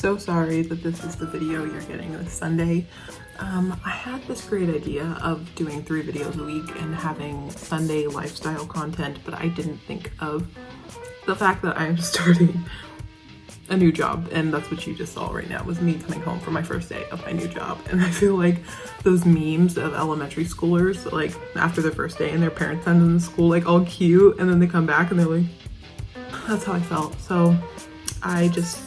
So sorry that this is the video you're getting this Sunday. I had this great idea of doing 3 videos a week and having Sunday lifestyle content, but I didn't think of the fact that I'm starting a new job, and that's what you just saw right now was me coming home for my first day of my new job. And I feel like those memes of elementary schoolers, like after their first day and their parents send them to school like all cute, and then they come back and they're like, that's how I felt. So I just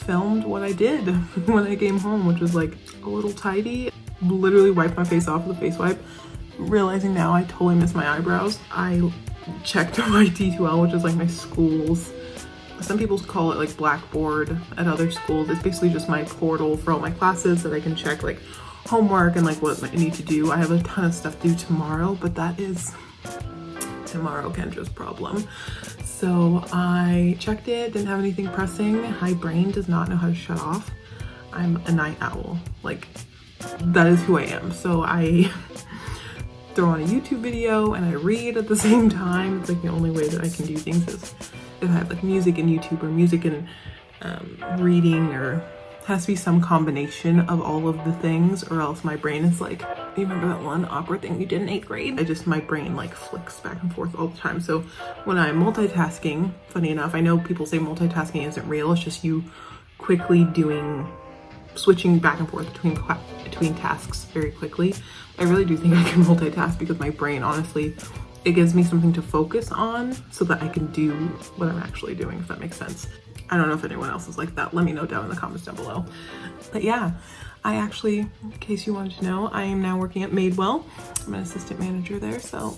filmed what I did when I came home, which was like a little tidy. Literally wiped my face off with a face wipe, realizing now I totally miss my eyebrows. I checked my D2L, which is like my school's, some people call it like Blackboard at other schools. It's basically just my portal for all my classes that I can check like homework and like what I need to do. I have a ton of stuff due tomorrow, but that is tomorrow Kendra's problem. So I checked it, didn't have anything pressing. My brain does not know how to shut off. I'm a night owl. Like, that is who I am. So I throw on a YouTube video and I read at the same time. It's like the only way that I can do things is if I have like music and YouTube or music and reading, or has to be some combination of all of the things, or else my brain is like, you remember that one opera thing you did in 8th grade? My brain like flicks back and forth all the time. So when I'm multitasking, funny enough, I know people say multitasking isn't real, it's just you quickly switching back and forth between tasks very quickly. I really do think I can multitask because my brain, honestly, it gives me something to focus on so that I can do what I'm actually doing, if that makes sense. I don't know if anyone else is like that. Let me know down in the comments down below. But yeah, I actually, in case you wanted to know, I am now working at Madewell. I'm an assistant manager there, so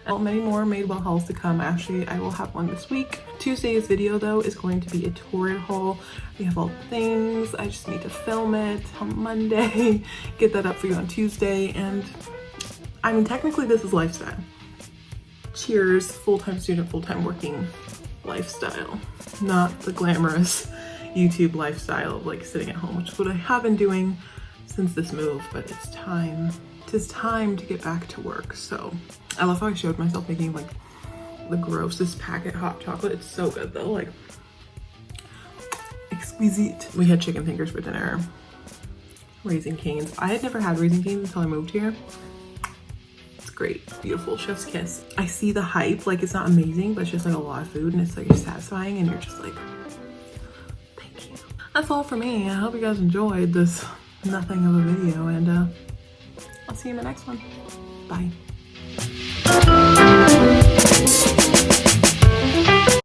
many more Madewell hauls to come. Actually, I will have one this week. Tuesday's video though is going to be a tutorial haul. We have all the things. I just need to film it on Monday, get that up for you on Tuesday, and I mean, technically this is lifestyle. Cheers, full-time student, full-time working lifestyle, not the glamorous YouTube lifestyle of like sitting at home, which is what I have been doing since this move, but it's time. It is time to get back to work. So I love how I showed myself making like the grossest packet hot chocolate. It's so good though, like exquisite. We had chicken fingers for dinner, Raising Cane's. I had never had Raising Cane's until I moved here. Great, it's beautiful, chef's kiss. I see the hype, like it's not amazing, but it's just like a lot of food and it's like satisfying and you're just like, thank you. That's all for me. I hope you guys enjoyed this nothing of a video, and I'll see you in the next one. Bye.